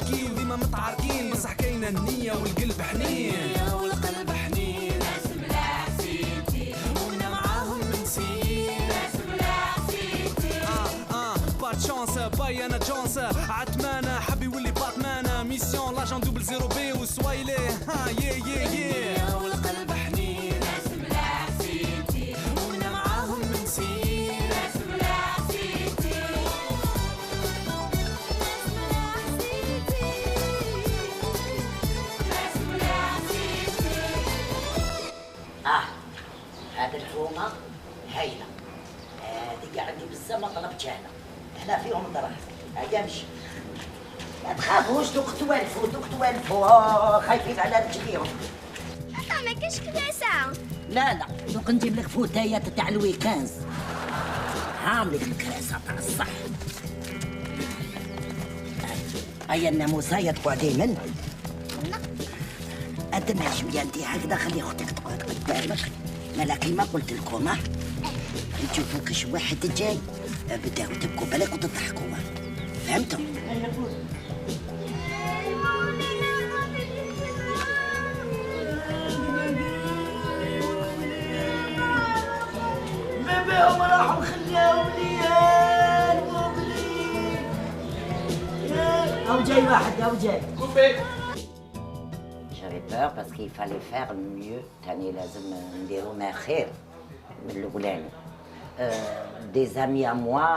مشكيل ديما متعاركين بصح كاينه النيه والقلب حنين والقلب حنين ناس ملاح سيتي وانا معاهم نسيت ناس ملاح سيتي بات شانس باي انا جونس عتمانه حبي يولي باتمان ميسيون لاجون دوبل زيرو بي وسوايلي ها يا والقلب حنين ناس ملاح سيتي وانا معاهم نسيت ناس ملاح سيتي ناس ملاح سيتي هذه الحومه هايله. هذه عندي بزاف ما طلبتش هنا فيهم ضرر. هيا مشي ما تخافوش، دوك توالفوا خايفين على رجليهم. ما كاش كراسه. لا دوك نجيب لك فوتايات تاع الويكاند. هاملك الكراسه تاع الصح. هيا الناموسه تقعدي من أدنى شويه انت هكذا. خلي اختك تقعد قدامك. مالا كيما قلت لكم نشوفوا كاش واحد جاي بداو تبكوا بالك وتضحكوا. فهمتوا؟ باباهم راحوا خلاهم ليا المبلي. او جاي واحد او جاي. J'avais peur parce qu'il fallait faire mieux. تاني لازم نديرو ما خير من الاولاني. Des amis à moi,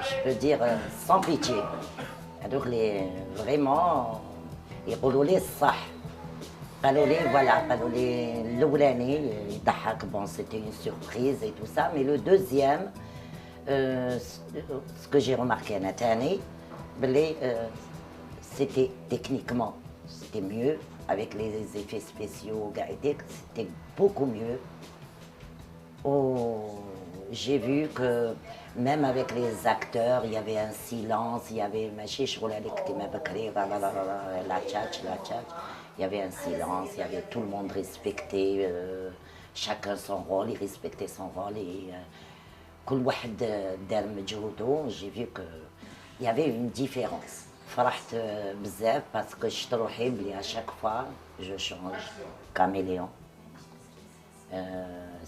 je peux dire sans pitié. هذوك اللي vraiment يقولوا لي الصح. قالوا لي فوالا، قالوا لي الاولاني يضحك بون سيتي اون سوربريز اي تو سا، مي لو دوزيام سكو جي رماركي انا تاني بلي سيتي تكنيكمون سيتي ميو avec les effets spéciaux, c'était beaucoup mieux. Oh, j'ai vu que même avec les acteurs, il y avait un silence, il y avait la tchatch, il y avait un silence, il y avait tout le monde respecté, chacun son rôle, il respectait son rôle et كل واحد دار مجهوده. J'ai vu que il y avait une différence. فرحت بزاف باسكو شفت روحي بلي اشاك فوا جو شونج كاميليون.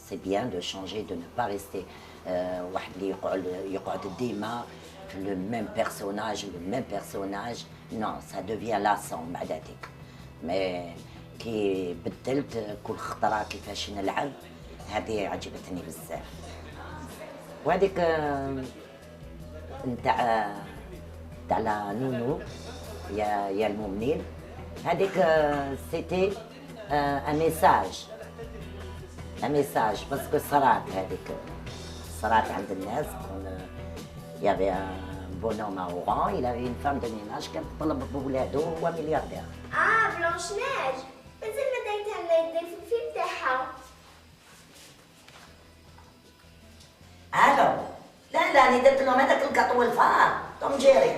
سي بيان دو شونجي دو نو با ريستي واحد اللي يقعد ديما في لو ميم بيرسوناج. نو سا دوفيان لاسون بعداتك. مي كي بدلت كل خطره كيفاش نلعب، هذه عجبتني بزاف. وهذيك نتاع لا نونو يا المؤمنين، هذيك سيتي ان ميساج باسكو صرات هذيك صرات عند الناس. يافي ان بونوم اوران، il avait une femme de ménage كانت تطلب بولادو، هو ملياردير. بلانش ناج مازال ما دايتها لنا يدير في الفيلم تاعها. الو لا راني درت لهم هذاك الكاطو الفار توم جيري.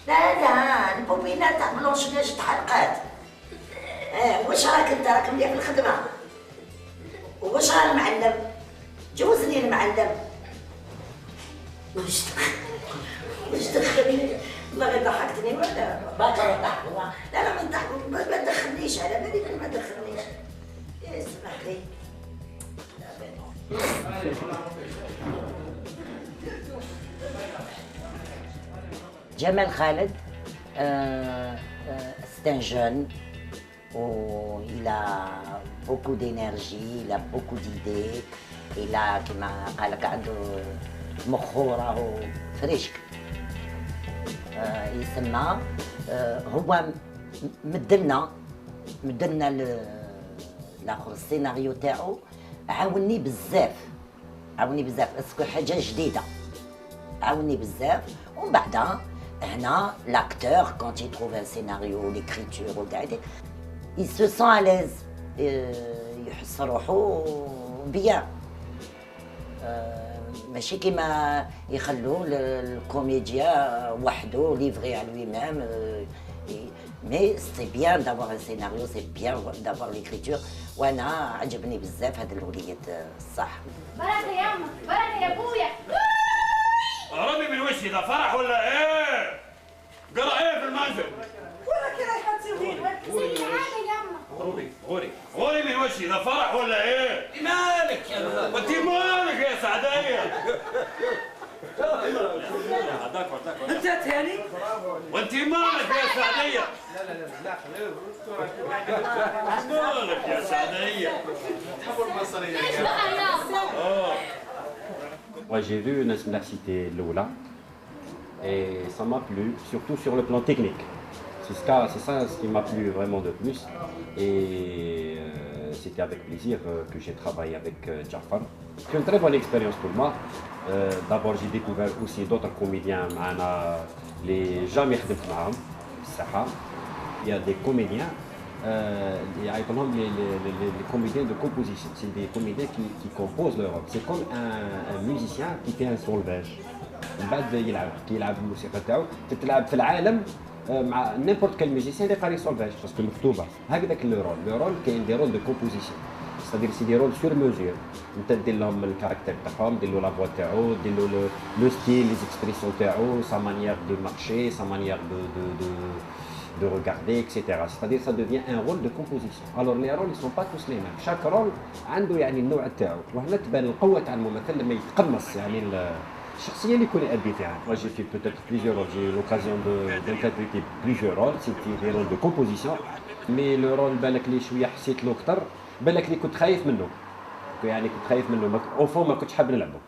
لا البوبينات تاع بلونش ناج تحرقات. واش راك انت راك مليح في الخدمه؟ واش راه المعلم؟ جوزني المعلم. واش دخلني؟ والله ضحكتني ولا باقي نضحك؟ لا ما تدخلنيش على بالي ما تدخلنيش. اسمح لي. Jamel Khaled, c'est un jeune où il a beaucoup d'énergie, il a beaucoup d'idées, il a كما قالك عنده مخه راهو فريشك. يسمى هو مدلنا الاخر السيناريو تاعو عاوني بزاف باسكو حاجه جديده عاوني بزاف. ومن بعد هنا لاكتور كونت يتروف ان سيناريو ليكريتور وكاع il se sent à l'aise يحس روحو بيان. ماشي كيما يخلوه الكوميديا وحده ليفري على لوي ميم. مي سي بيان دافوار ان سيناريو، سي بيان دافوار ليكريتور. وانا عجبني بزاف هاد الوليد الصح. بركه يا امك، بركه يا ابويا. وش إذا فرح ولا إيه؟ قرا إيه في المنزل؟ وراكي رايحه تسوي زي العاده يما. غوري من وشي إذا فرح ولا إيه؟ مالك يا ولد؟ وأنت مالك يا سعدية؟ انت تاني؟ وأنت مالك يا سعدية؟ مالك يا سعدية؟ ليش بقى يا Moi j'ai vu la cité Lola et ça m'a plu, surtout sur le plan technique. C'est ça ce qui m'a plu vraiment de plus. Et c'était avec plaisir que j'ai travaillé avec Jafar. C'est une très bonne expérience pour moi. D'abord j'ai découvert aussi d'autres comédiens les jamais خدمت معاهم الصحة. Il y a des comédiens les comédiens de composition, c'est des comédiens qui composent leur rôle. C'est comme un musicien qui fait un solfège. بعد يلعب الموسيقى تاعو تتلعب في العالم مع n'importe quel musicien اللي قاري solfège باسكو مكتوبة هكذاك لو رول كاين دي رول دو كومبوزيسيون c'est-à-dire c'est des rôles sur mesure انت دير لهم الكاركتير تاعهم دير له لا فوا تاعو دير له لو ستيل لي اكسبريسيون تاعو sa manière de marcher sa manière de regarder, etc. C'est-à-dire ça devient un rôle de composition. Alors les rôles ils sont pas tous les mêmes. Chaque rôle عنده يعني النوع تاعو وهنا تبان القوة تاع الممثل لما يتقمص يعني الشخصية اللي يكون يأدي فيها. Moi j'ai fait peut-être plusieurs rôles. J'ai eu l'occasion d'interpréter plusieurs rôles. C'était des rôles de composition. Mais le rôle بالك لي شوية حسيت له أكثر بالك لي كنت خايف منه. يعني كنت خايف منه. Au fond ما كنتش حاب نلعبه.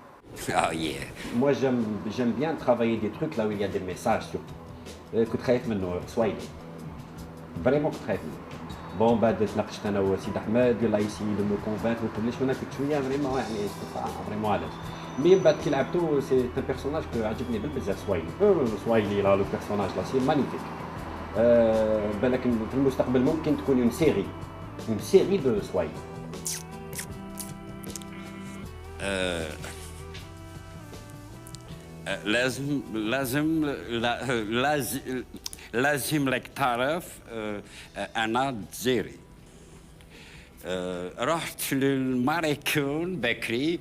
Oh yeah. Moi j'aime bien travailler des trucs là où il y a des messages surtout. كنت خايف منه سويلي فريمون كنت خايف منه بون بعد تناقشت انا وسيد احمد يلا يسي لو كونفانك وكلش وانا كنت شويه فريمون يعني فريمون علاش مي من بعد كي لعبتو سي ان بيرسوناج كو عجبني بالبزاف سويلي لا لو بيرسوناج لا سي مانيفيك بالك في المستقبل ممكن تكون اون سيري دو سويلي لازم لك تعرف أنا جزيري رحت للماريكون بكري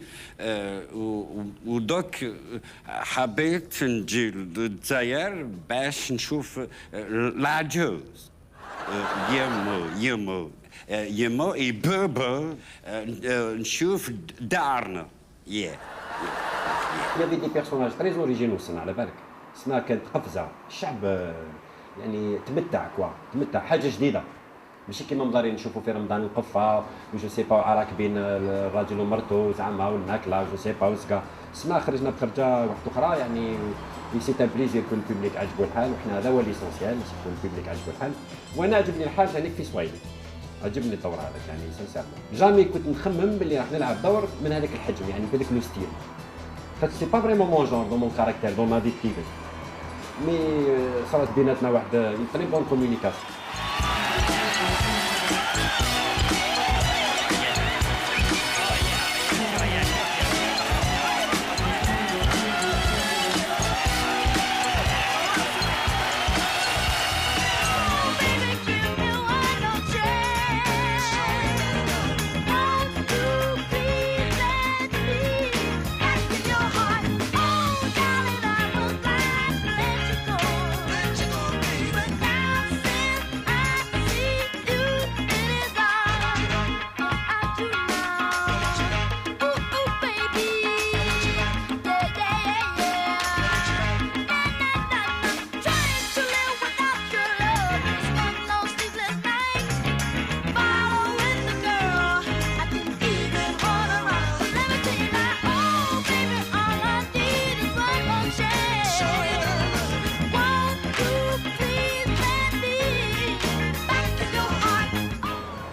ودوك حبيت نجي للجزائر باش نشوف العجوز يمو يبوبو نشوف دارنا Il y avait des personnages très originaux سنة على بالك سنة كانت قفزة الشعب يعني تمتع حاجة جديدة ماشي كيما مدارين نشوفوا في رمضان القفة وجو سي با راكبين الراجل ومرته زعما والماكلة جو سي با وسكا سنة خرجنا بخرجة واحدة أخرى يعني سي ان بليزير كل البوبليك عجبو الحال وحنا هذا هو ليسونسيال كل البوبليك عجبو الحال وأنا عجبني الحال هذيك في سويلي عجبني الدور هذاك يعني سانسيرمون جامي كنت نخمم باللي راح نلعب دور من هذاك الحجم يعني بهذاك لو ستيل c'est pas vraiment mon genre, dans mon caractère, dans ma vie privée. Mais ça va être une très bonne communication.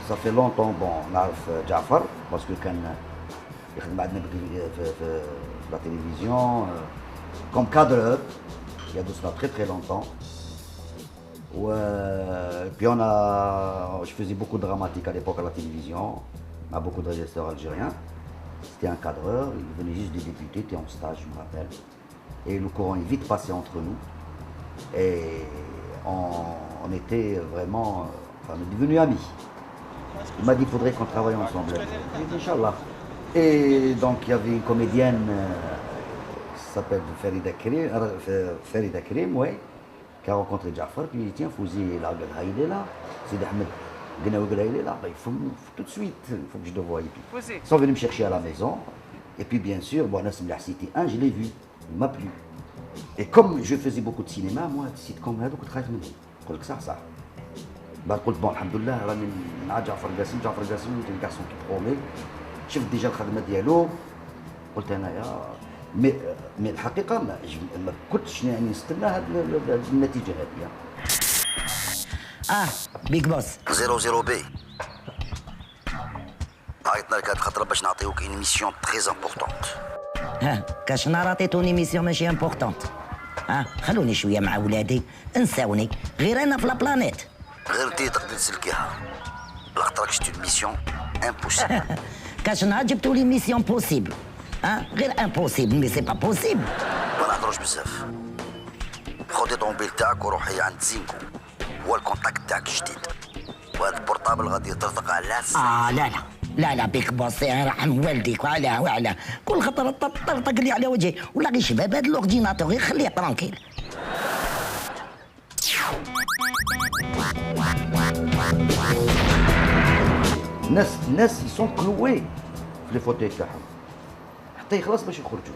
Ça fait longtemps bon نعرف جعفر باسكو كان يخدم عندنا في la télévision comme cadreur il y a de cela très longtemps. Et puis je faisais beaucoup de dramatique à l'époque à la télévision, à beaucoup de régisseurs algériens. C'était un cadreur, il venait juste de débuter, il était en stage, je me rappelle. Et le courant est vite passé entre nous. Et on était vraiment, on est devenus amis. Il m'a dit qu'il faudrait qu'on travaille ensemble. J'ai dit Inch'Allah. Et donc il y avait une comédienne, s'appelle Farida Karim, ouais, qui a rencontré Jafar, puis il dit tiens, Fouzi, il est là, Sidi Ahmed, il est là, il faut tout de suite, il faut que je le voie et tout. Ils sont venus me chercher à la maison, et puis bien sûr, bon, Nassim City 1, je l'ai vu, il m'a plu. Et comme je faisais beaucoup de cinéma, moi, sitcom هذوك كنت خايف منهم. قلت لك صح. بعد قلت بون الحمد لله راني مع جعفر قاسم كان كارسون كي برومي. شفت ديجا الخدمه ديالو. قلت انا يا مي الحقيقه ما كنتش يعني نستنى هذه النتيجه هذه. بيج بوس 00 بي. عيطنا لك هاد الخطره باش نعطيوك اون ميسيون تري امبورطونت. كاش نهار عطيتوني ميسيون ماشي امبورطونت. خلوني شويه مع ولادي، انساوني، غير انا في لابلانيت. غير انت تقدر تسلكيها. بالخطره كشتي ميسيون امبوسيبل. كاش نهار جبتوا لي ميسيون بوسيبل. غير امبوسيبل مي سي با بوسيبل. ما نهضروش بزاف. خذي طوموبيل تاعك وروحي عند زينكو. هو الكونتاكت تاعك جديد. وهذا البورطابل غادي يطرطق على الناس. لا بيك بوس يرحم والديك وعلاه كل خطره طرطق لي على وجهي ولا غير شباب هذا الاورديناتور غير خليه ترانكيل. الناس يسون كلوي في لي فوتي تاعهم حتى يخلص باش يخرجوا.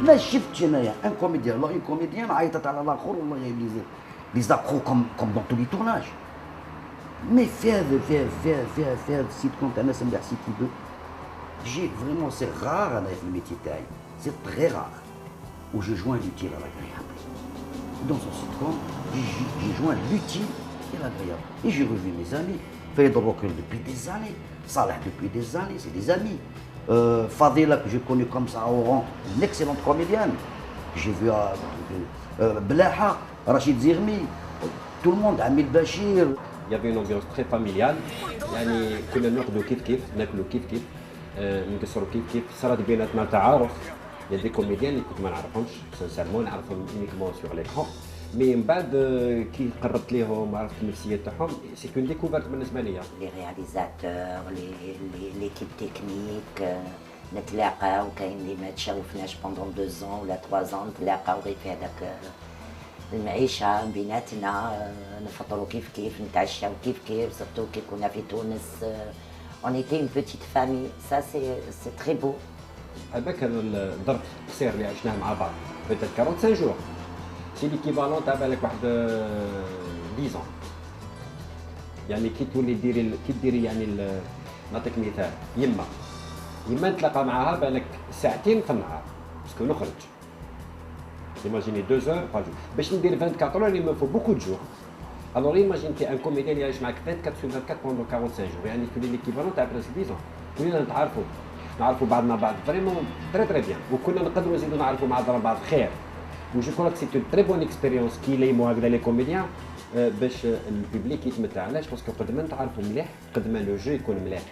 ما شفتش انايا ان كوميديان والله كوميديان عيطت على الاخر والله جايب لي زابخو كوم دون تو لي تورناج. مي في هذا السيت كوم تاع ناس نتاع سيتي 2 جي فريمون سي رار انا في الميتي تاعي سي تري رار و جو جوان لوتيل à l'agréable. Dans ce sitcom, j'ai joint l'utile et l'agréable. Et j'ai revu mes amis. Faïd Rokul depuis des années, Salah depuis des années, c'est des amis. Fadila que j'ai connu comme ça à Oran, une excellente comédienne. J'ai vu Blaha, Rachid Zirmi, tout le monde, Amil Bachir. Il y avait une ambiance très familiale. يعني كنا ناكلوا كيف ناكلوا كيف نكسروا كيف صارت بيناتنا تعارف. Il y a des comédiens اللي كنت ما نعرفهمش سانسيرمون نعرفهم uniquement sur l'écran. مي من بعد كي قربت ليهم وعرفت النفسيه تاعهم سي كون ديكوفرت بالنسبه ليا. لي رياليزاتور ليكيب تكنيك نتلاقاو، كاين اللي ما تشوفناش بوندون 2 ans ولا 3 ans نتلاقاو غير في هذاك المعيشه بيناتنا، نفطروا كيف نتعشاو كيف سورتو كي كنا في تونس. On était une petite famille, ça c'est très beau. هذاك الظرف القصير اللي عشناه مع بعض بيتات 45 جور سي ليكيفالون تاع بالك واحد 10 ans. يعني كي تولي ديري يعني نعطيك مثال، يما نتلاقى معاها بالك ساعتين في النهار باسكو نخرج. ايماجيني 2 heures باغ جور باش ندير 24 heures il me faut beaucoup de jours. Alors imagine t'es un comédien اللي يعيش معك 24 sur 24 pendant 45 jours، يعني تولي ليكيفالون تاع بريسك 10 ans. كلنا نعرفوا بعضنا بعض فريمون تري بيان، وكنا نقدروا نزيدوا نعرفوا بعضنا بعض خير. وجو كروك سي اون تري بون اكسبيريونس كي يليموا هكذا لي كوميديان باش البوبليك يتمتع. علاش؟ باسكو قد ما نتعرفوا مليح قد ما لو جو يكون مليح.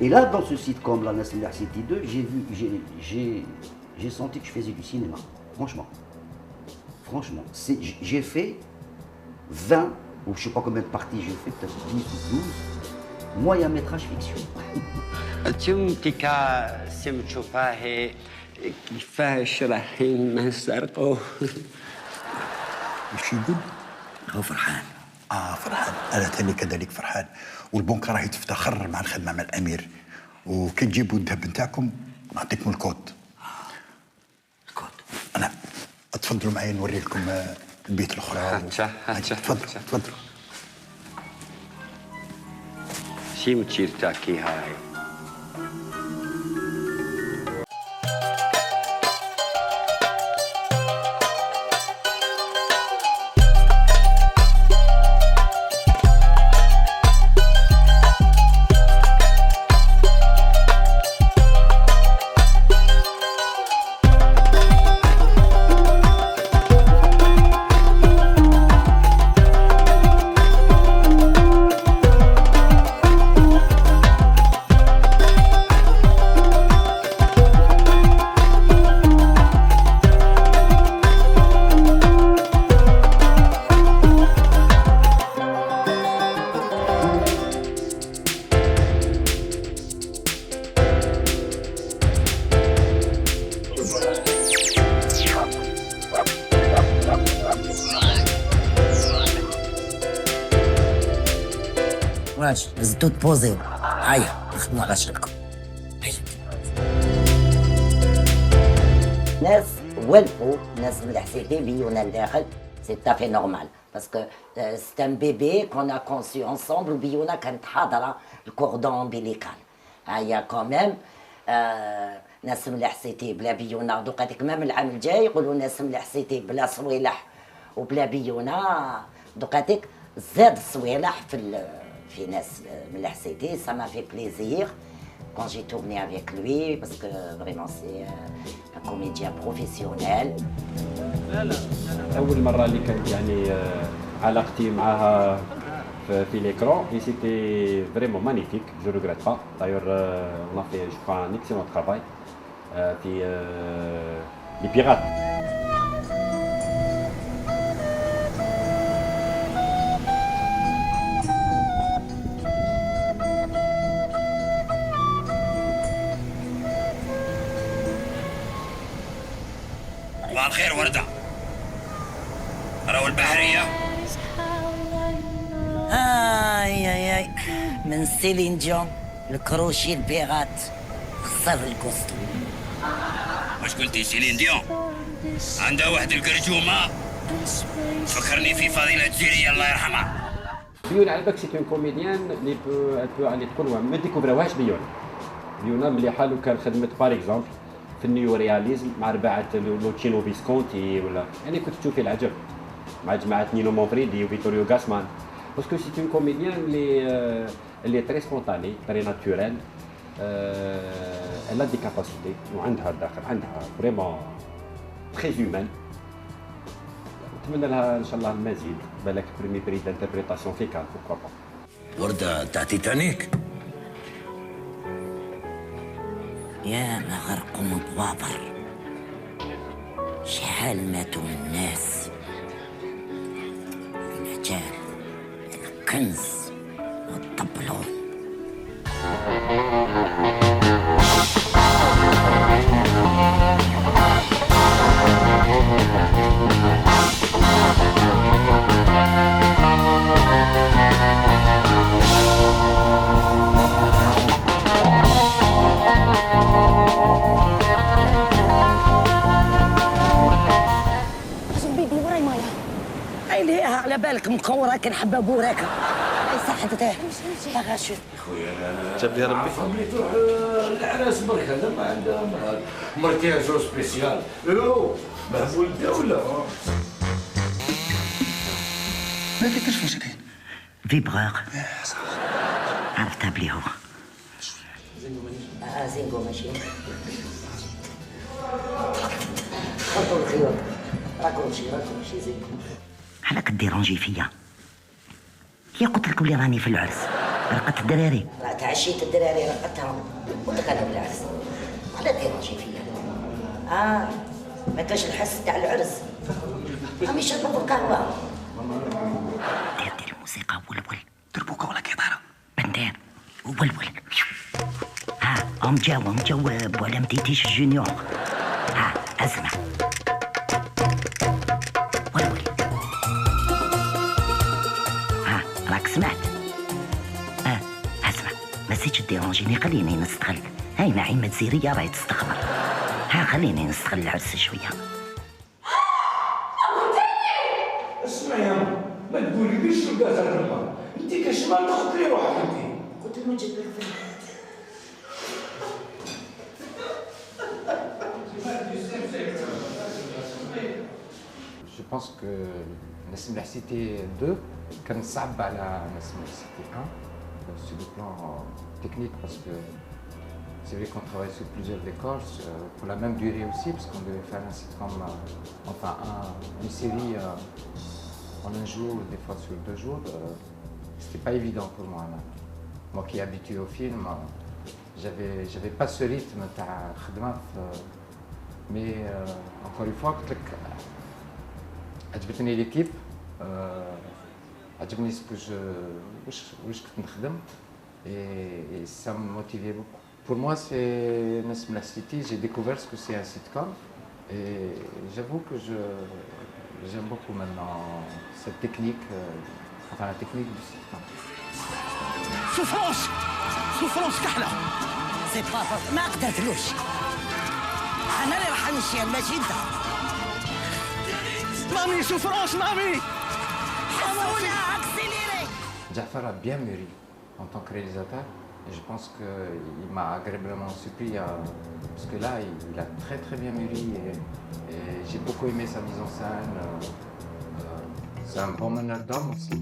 Et là, dans ce sitcom, la Nassim City 2, j'ai senti que je faisais du cinéma. Franchement, j'ai fait 20 ou je sais pas combien de parties j'ai fait, peut-être 10 ou 12 moyen métrage fiction. تمتك سمتشوفاه كيفاش رايحين نسرقوا. وش يقول؟ هو فرحان. فرحان، انا تاني كذلك فرحان، والبنكه راهي تفتخر مع الخدمه مع الامير، وكي تجيبوا الذهب نتاعكم نعطيكم الكود. الكود؟ انا تفضلوا معايا نوري لكم البيت الاخرى. تفضلوا. شي متشير تاكي هاي. كوراج زدتو تبوزيو. هيا نخدمو على شغلكم. ناس ولفوا ناس من الحسيتي بيونا لداخل سي تافي نورمال باسكو سي ان بيبي كون ا كونسيو انصومبل وبيونا كانت حاضره الكوردون امبيليكال. هيا كوميم ناس من الحسيتي بلا بيونا دوكا هذيك مام العام الجاي يقولوا ناس من الحسيتي بلا صويلح وبلا بيونا دوكا هذيك زاد الصويلح في ناس من الحسيتي. ça m'a fait plaisir quand j'ai tourné avec lui parce que vraiment c'est un comédien professionnel. اول مره اللي كانت يعني علاقتي معها في ليكرون et c'était vraiment magnifique, je regrette pas. D'ailleurs on a fait je crois un excellent travail في Les Pirates. صباح الخير وردة. راهو البحرية. اي من سيلين ديون الكروشي البيغات خسر الكوستوم. واش قلتي سيلين ديون؟ عندها واحد القرجومة تفكرني في فضيلة زيرية الله يرحمها. بيونا على بالك سي اون كوميديان اللي اللي تكون ما ديكوفراوهاش بيونا. بيونا مليحه لو كان خدمت باغ اكزومبل في النيو رياليزم مع رباعة لوتشينو فيسكونتي ولا يعني كنت تشوفي العجب مع جماعة نينو مونفريدي وفيتوريو غاسمان باسكو سي اون كوميديان اللي تري سبونتاني تري ناتوريل. elle a des capacités وعندها الداخل عندها فريمون تري هيومان. نتمنى لها ان شاء الله المزيد بالك بريمي بري دانتربريتاسيون في كان بوكوا با. وردة تاع تيتانيك. يا ما غرقوا من بوابر شحال ماتوا من الناس. الرجال الكنز والطبلون. على بالك مكورة كان حبة بوراك اي صحتها يا غاشو خويا تبي ربي فهمني تروح العراس برك هذا ما عندها مركي جو سبيسيال يو مهبول الدولة ما كيفاش فاش كاين فيبغور عرفتها بلي هو زينغو ماشي خطو الخيوط راكم ماشي زينغو. علاك ديرونجي فيا؟ هي قلت لك بلي راني في العرس رقدت الدراري. راه تعشيت الدراري رقدتهم قلت لك انا في العرس. علاش ديرونجي فيا؟ ما كاش الحس تاع العرس. راهم يشربوا القهوه. دير الموسيقى ولول. دربوكه ولا كيطاره؟ بندير وولول. هم جاو بولا متيتيش الجونيور. اسمع ولول. راك سمعت؟ اسمع ما زيدش ديرونجيني خليني نستغل. هاي نعيمة زيرية راهي تستخبر. خليني نستغل العرس شوية. اسمع يا ما تقوليليش شو قالت الرمى انت كشمال تخطري روحك انت. قلت له نجيب لك فيلم. Je pense que Nassim Cité 2 كان صعب على Nassim Cité 1 sur le plan technique parce que c'est vrai qu'on travaille sur plusieurs décors pour la même durée aussi parce qu'on devait faire un sitcom, enfin une série en un jour, des fois sur 2 jours. C'était pas évident pour moi. Moi qui est habitué au film, j'avais pas ce rythme تاع خدمة mais encore une fois قلت لك عجبتني ليكيب عجبني سكو واش كنت نخدم et ça me motivait beaucoup. Pour moi c'est Nassim City, j'ai découvert ce que c'est un sitcom et j'avoue que j'aime beaucoup maintenant cette technique, enfin la technique du sitcom. سوفرونس كحله. سي با ما قدرتلوش، انا اللي راح نمشي ماشي انت. مامي سوفرونس مامي. حسونا اكسيليري. Jafar a bien mûri en tant que réalisateur et je pense qu'il m'a agréablement surpris parce que là il a très bien mûri et j'ai beaucoup aimé sa mise en scène. C'est un bon meneur d'hommes aussi.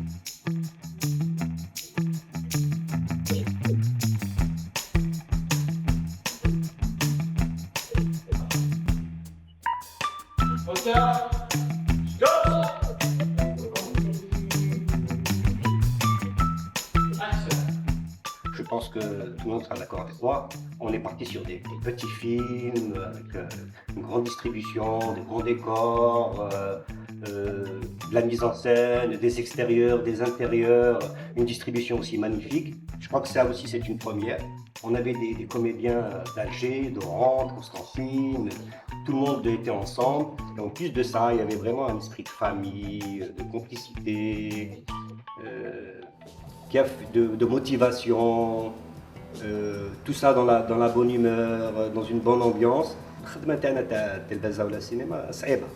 Je pense que tout le monde sera d'accord avec moi. On est parti sur des petits films avec une grande distribution, des grands décors, de la mise en scène, des extérieurs, des intérieurs, une distribution aussi magnifique. Je crois que ça aussi c'est une première. On avait des comédiens d'Alger, d'Oran, de Constantine, tout le monde était ensemble. Et en plus de ça, il y avait vraiment un esprit de famille, de complicité, de motivation, tout ça dans la bonne humeur, dans une bonne ambiance. الخدمة تاعنا تاع التلفزة ولا السينما صعيبة.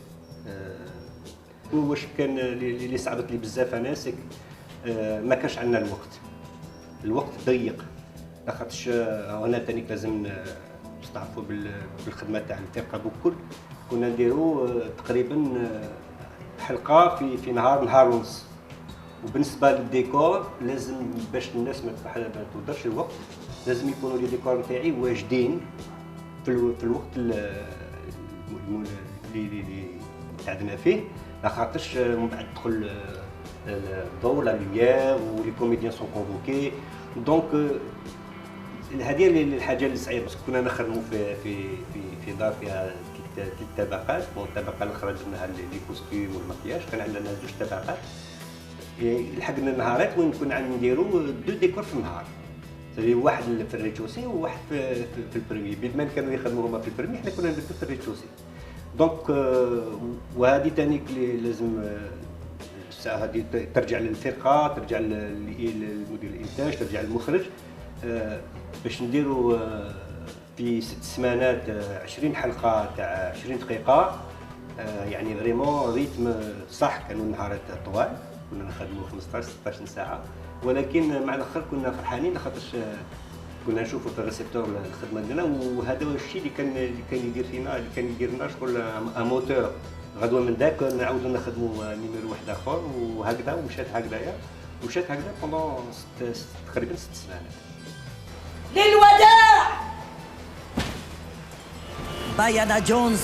واش كان اللي صعبت لي بزاف انا سك ما كانش عندنا الوقت ضيق، لاخاطش انا تانيك لازم نستعرفوا بالخدمه تاع الفرقه بكل. كنا نديروا تقريبا حلقه في نهار ونص. وبالنسبه للديكور لازم باش الناس ما تودرش الوقت لازم يكونوا لي ديكور نتاعي واجدين في الوقت اللي تعدنا فيه، لاخاطش من بعد تدخل الضوء لا لوميير ولي كوميديان سون كونفوكي. دونك هذه الحاجه اللي صعيبه، كنا نخدموا في دار فيها 3 طبقات. الطبقه اللي خرجناها لي كوستيم والمكياج كان عندنا 2 طبقات. لحقنا النهارات وين كنا عم نديروا 2 ديكور في النهار، واحد في الريتشوسي وواحد في البريمي. بما كانوا يخدموا هما في البريمي حنا كنا نديروا في الريتشوسي. دونك وهذه تانيك اللي لازم الساعه هذه ترجع للفرقه، ترجع للمدير الانتاج، ترجع للمخرج باش نديروا في 6 سمانات 20 حلقه تاع 20 دقيقه. يعني فريمون ريتم صح. كانوا النهارات طوال كنا نخدموا 15-16 ساعه، ولكن مع الاخر كنا فرحانين خاطرش كنا نشوفوا في الريسبتور الخدمه ديالنا. وهذا هو الشيء اللي كان يدير فينا، اللي كان يدير لنا شغل ان موتور. غدوه من ذاك نعاودوا نخدموا نيميرو واحد اخر وهكذا. ومشات هكذايا ومشات هكذا بوندون تقريبا 6 سنوات. للوداع بايانا جونز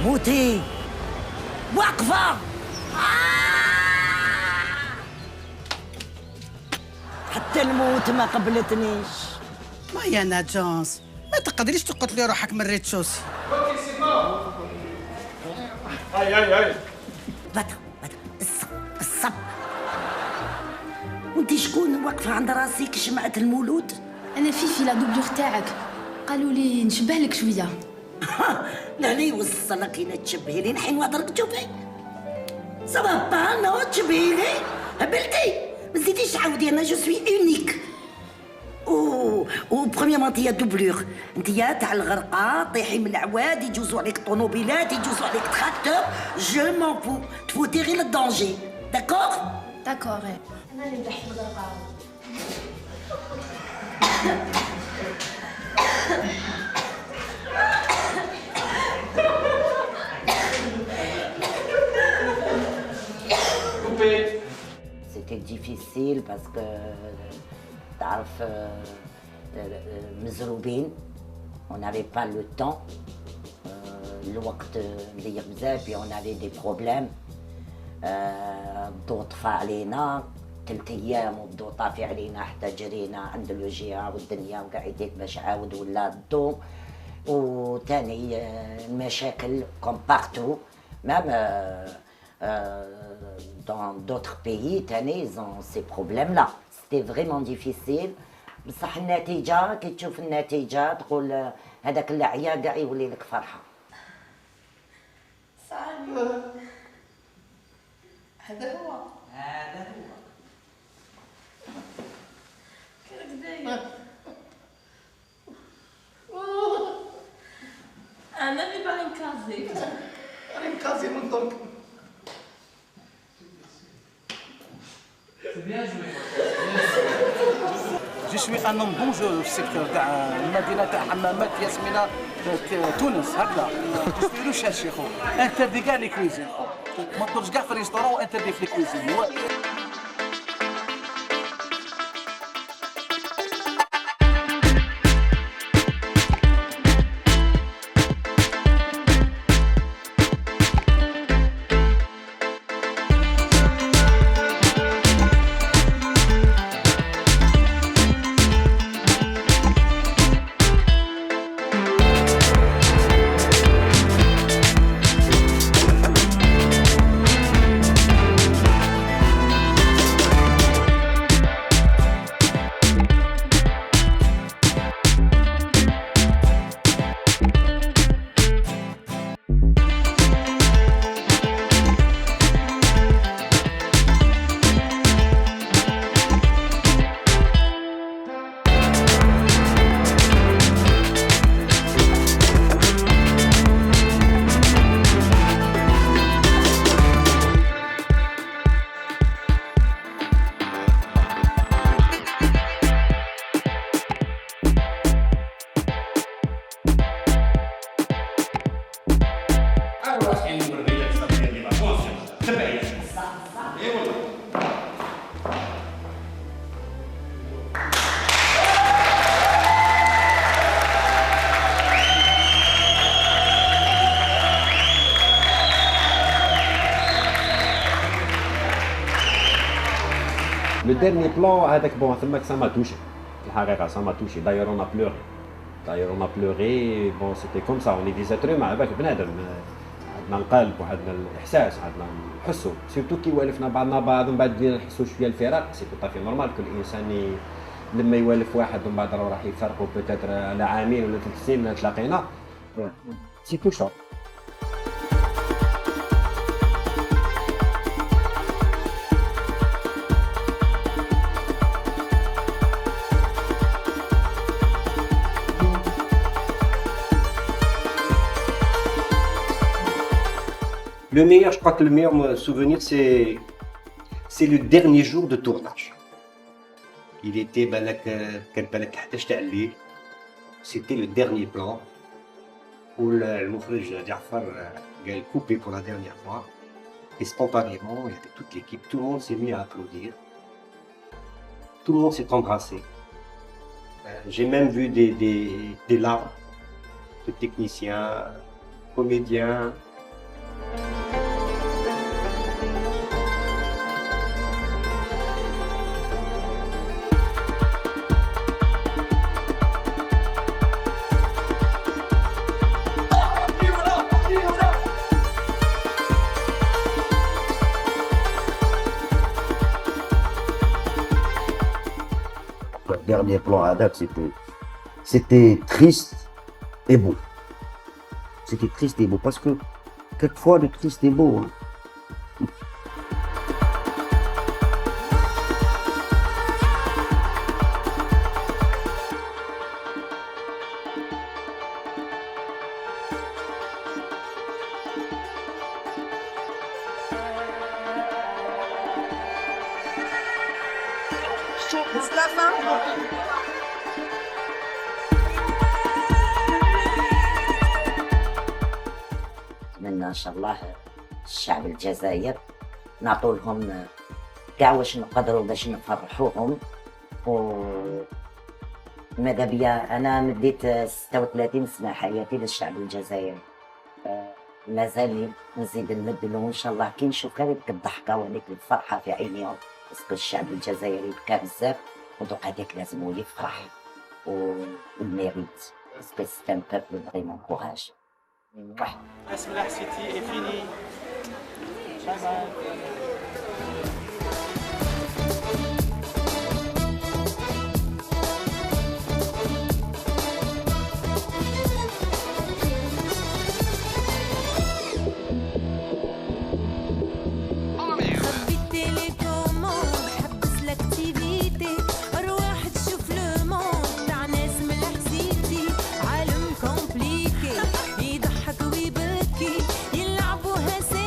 موتي واقفه. حتى الموت ما قبلتنيش. بايانا جونز ما تقدريش تقتلي روحك من الريتشوسي. هاي بدا الصب. وانتي شكون واقفه عند راسك شمعة المولود؟ انا فيفي لا دوبلور تاعك، قالوا لي نشبه لك شويه. لا لي وصلك الا تشبهي لي نحن نهضرك تشوفي صافا با نو تشبهي لي هبلتي. ما تزيديش تعاودي انا جو سوي اونيك. و برومييرمون انتيا دوبلور، انتيا تاع الغرقه طيحي من العواد يجوزوا عليك طونوبيلات يجوزوا عليك تراكتور. جو مون فو تفوتي غير للدونجي. داكور داكور. انا اللي نضحك بالغرقه. C'était difficile parce que تعرف مزروبين on n'avait pas le temps. الوقت ضيق بزاف et on avait des problèmes. الضوء طفى علينا 3 أيام والضوء طافي علينا حتى جرينا عند الوجهه والدنيا وقعدت باش عاود ولا الضوء. وثاني المشاكل كوم بارتو ميم dans d'autres pays ils ont ces problèmes-là. C'était vraiment difficile. بصح النتيجة كي تشوف النتيجة تقول هذاك العيا كاع يولي لك فرحة. صاحبي هذا هو راسي من درك. جو سوي ان نوم بون جو في السيكتور تاع المدينه تاع حمامات ياسمينه تونس هكذا. جو سوي لو شاشي خو انتردي كاع لي كويزين ما تدخلش كاع في الريستورون وانتردي في لي كويزين. Le dernier plan هذاك بون ثماك سا ما توشي الحقيقه سا ما توشي داير اون ا بلوري بون سيتي كوم سا اوني دي زاتر مع بالك بنادم عندنا القلب وعندنا الاحساس عندنا نحسوا سيرتو كي والفنا بعضنا بعض ومن بعد بدينا نحسوا شويه الفراق سي تو طافي نورمال كل انسان لما يوالف واحد ومن بعد راح يفرقوا بوتيتر على عامين ولا 3 سنين تلاقينا سي تو شوك. Le meilleur, je crois que le meilleur souvenir, c'est le dernier jour de tournage. Il était, c'était le dernier plan où le mouchrij Jafar a coupé pour la dernière fois. Et spontanément, il y avait toute l'équipe, tout le monde s'est mis à applaudir. Tout le monde s'est embrassé. J'ai même vu des larmes de techniciens, comédiens. Le dernier plan à date, c'était triste et beau. C'était triste et beau parce que quelquefois le triste est beau. Hein. C'est la fin. نتمنى ان شاء الله الشعب الجزائر نعطوا لهم كاع واش نقدروا باش نفرحوهم. و ماذا بيا انا مديت 36 سنه حياتي للشعب الجزائري، مازال نزيد نمد لهم ان شاء الله كي نشوف هذيك الضحكه وهذيك الفرحه في عينيهم، باسكو الشعب الجزائري بكى بزاف ودوك هذاك لازم يفرح والميريت باسكو سي ان بوبل فريمون كوراج. Asmlah City est fini. Bye bye. يضحك ويبكي يلعبوا هسه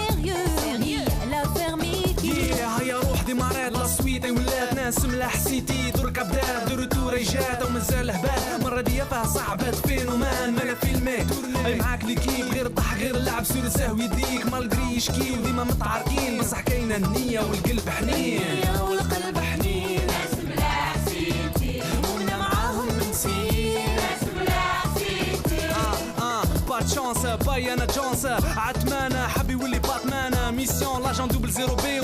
ناس ملاح سيتي درك بدات دورتو ريجات ومازال هبال مرة دي فيها صعبة فينومان مالا فيلمي اي معاك ليكيب غير الضحك غير اللعب سور سهو يديك مالغري يشكي وديما متعاركين بصح كاينة النية والقلب حنين والقلب حنين ناس ملاح سيتي ونا معاهم منسين ناس ملاح سيتي بات شانس باي انا جونس عتمانة حبي ولي باتمان ميسيون لاجون 00 بي